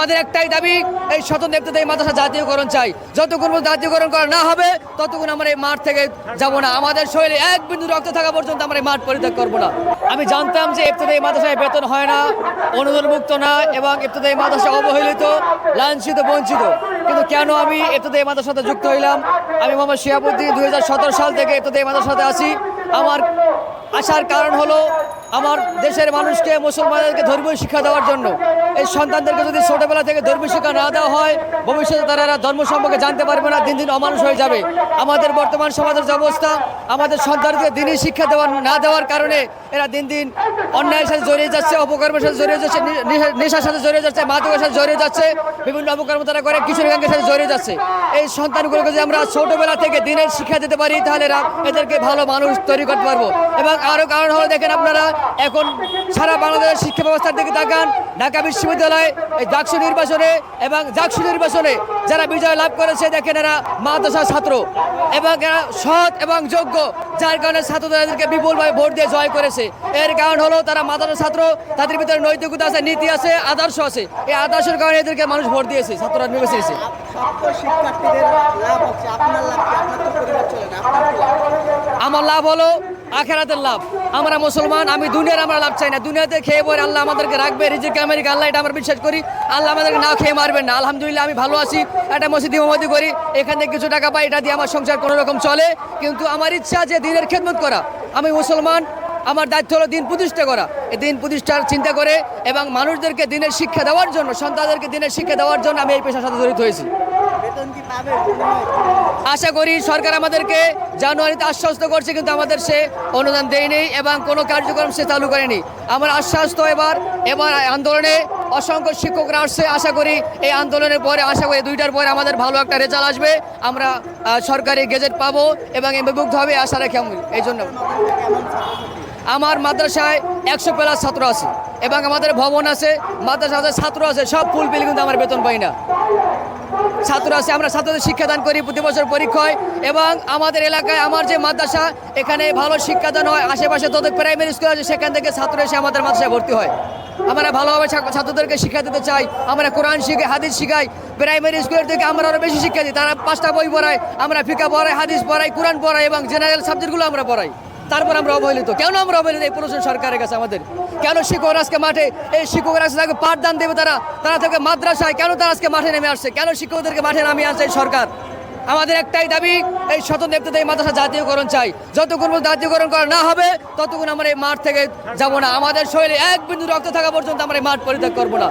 আমাদের একটাই দাবি, এই স্বতন্ত্র ইবতেদায়ী মাদ্রাসা জাতীয়করণ চাই। যতক্ষণ জাতীয়করণ করা না হবে ততক্ষণ আমরা এই মাঠ থেকে যাব না। আমাদের শরীরে এক বিন্দু রক্ত থাকা পর্যন্ত আমরা এই মাঠ পরিত্যাগ করব না। আমি জানতাম যে ইবতেদায়ী মাদ্রাসায় বেতন হয় না, অনুদানমুক্ত না এবং ইবতেদায়ী মাদ্রাসা অবহেলিত, লাঞ্ছিত, বঞ্চিত। কিন্তু কেন আমি ইবতেদায়ী মাদ্রাসার সাথে যুক্ত হইলাম? আমি মোহাম্মদ শিহাবুদ্দিন 2017 সাল থেকে ইবতেদায়ী মাদ্রাসার সাথে আছি। আমার আসার কারণ হলো আমার দেশের মানুষকে, মুসলমানদেরকে ধর্মীয় শিক্ষা দেওয়ার জন্য। এই সন্তানদেরকে যদি ছোটবেলা থেকে ধর্মীয় শিক্ষা না দেওয়া হয়, ভবিষ্যতে তারা ধর্ম সম্পর্কে জানতে পারবে না, দিন দিন অমানুষ হয়ে যাবে। আমাদের বর্তমান সমাজের যে অবস্থা, আমাদের সন্তানকে দিনই শিক্ষা না দেওয়ার কারণে এরা দিন দিন অন্যায়ের সাথে জড়িয়ে যাচ্ছে, অপকর্মের সাথে জড়িয়ে যাচ্ছে, নেশার সাথে জড়িয়ে যাচ্ছে, মাদকের সাথে জড়িয়ে যাচ্ছে, বিভিন্ন অপকর্ম তারা করে কিশোর গ্যাংয়ের সাথে জড়িয়ে যাচ্ছে। এই সন্তানগুলোকে যদি আমরা ছোটবেলা থেকে দিনের শিক্ষা দিতে পারি তাহলে এদেরকে ভালো মানুষ তৈরি করতে পারবো। এবং আরও কারণ হলো, দেখেন আপনারা এখন সারা বাংলাদেশের শিক্ষা ব্যবস্থার দিকে তাকান। ঢাকা বিশ্ববিদ্যালয় এই ডাকসু নির্বাচনে এবং জাকসু নির্বাচনে যারা বিজয় লাভ করেছে, দেখেন এরা মাদ্রাসার ছাত্র এবং এরা সৎ এবং যোগ্য, যার কারণে ছাত্রদের এদেরকে বিপুলভাবে ভোট দিয়ে জয় করেছে। এর কারণ হলো তারা মাদ্রাসার ছাত্র, তাদের ভিতরে নৈতিকতা আছে, নীতি আছে, আদর্শ আছে। এই আদর্শের কারণে এদেরকে মানুষ ভোট দিয়েছে, ছাত্ররা নির্বাচিত। আমার লাভ হলো আখেরাতের লাভ। আমরা মুসলমান, আমি দুনিয়ার আমরা লাভ চাই না। দুনিয়াতে খেয়ে পরে আল্লাহ আমাদেরকে রাখবে, রিজিক আমেরিকা আল্লাহ, এটা আমরা বিশ্বাস করি। আল্লাহ আমাদেরকে না খেয়ে মারবেন না। আলহামদুলিল্লাহ আমি ভালো আছি, একটা মসজিদ ইমামতি করি, এখান থেকে কিছু টাকা পাই, এটা দিয়ে আমার সংসার কোনো রকম চলে। কিন্তু আমার ইচ্ছা যে দিনের খেদমত করা। আমি মুসলমান, আমার দায়িত্ব হলো দিন প্রতিষ্ঠা করা। এই দিন প্রতিষ্ঠার চিন্তা করে এবং মানুষদেরকে দিনের শিক্ষা দেওয়ার জন্য, সন্তানদেরকে দিনের শিক্ষা দেওয়ার জন্য আমি এই পেশার সাথে জড়িত হয়েছি। আশা করি সরকার আমাদেরকে জানুয়ারিতে আশ্বস্ত করছে, কিন্তু আমাদের সে অনুদান দেয়নি এবং কোনো কার্যক্রম সে চালু করেনি। আমার আশ্বাস তো এবার আন্দোলনে অসংখ্য শিক্ষকরা আসছে। আশা করি এই আন্দোলনের পরে, আশা করি 2টার পরে আমাদের ভালো একটা রেজাল্ট আসবে, আমরা সরকারি গেজেট পাবো এবং বিভক্ত হবে, আশা রাখি আমি। এই জন্য আমার মাদ্রাসায় 100+ ছাত্র আছে এবং আমাদের ভবন আছে, মাদ্রাসায় ছাত্র আছে, সব ফুল পেলে কিন্তু আমার বেতন পাই না। ছাত্র আছে, আমরা ছাত্রদের শিক্ষাদান করি প্রতি বছর পরীক্ষায়। এবং আমাদের এলাকায় আমার যে মাদ্রাসা, এখানে ভালো শিক্ষাদান হয়। আশেপাশে যত প্রাইমারি স্কুল আছে সেখান থেকে ছাত্র এসে আমাদের মাদ্রাসায় ভর্তি হয়। আমরা ভালোভাবে ছাত্রদেরকে শিক্ষা দিতে চাই। আমরা কোরআন শিখাই, হাদিস শিখাই। প্রাইমারি স্কুলের থেকে আমরা আরও বেশি শিক্ষা দিই। তারা 5টা বই পড়ায়, আমরা ফিকা পড়াই, হাদিস পড়াই, কোরআন পড়াই এবং জেনারেল সাবজেক্টগুলো আমরা পড়াই। তারপর আমরা অবহেলিত। কেন আমরা অবহেলিত? এই প্রশ্ন সরকারের কাছে আমাদের। কেন শিক্ষকরা আজকে মাঠে, এই শিক্ষকরা আজকে পাঠদান দেবে, তারা থেকে মাদ্রাসায় কেন তারা আজকে মাঠে নেমে আসছে? কেন শিক্ষকদেরকে মাঠে নামিয়ে আনছে এই সরকার? আমাদের একটাই দাবি, এই স্বতন্ত্র ইবতেদায়ী মাদ্রাসা জাতীয়করণ চাই। যতক্ষণ জাতীয়করণ করা না হবে ততক্ষণ আমরা এই মাঠ থেকে যাব না। আমাদের শরীরে এক বিন্দু রক্ত থাকা পর্যন্ত আমরা এই মাঠ পরিত্যাগ করব না।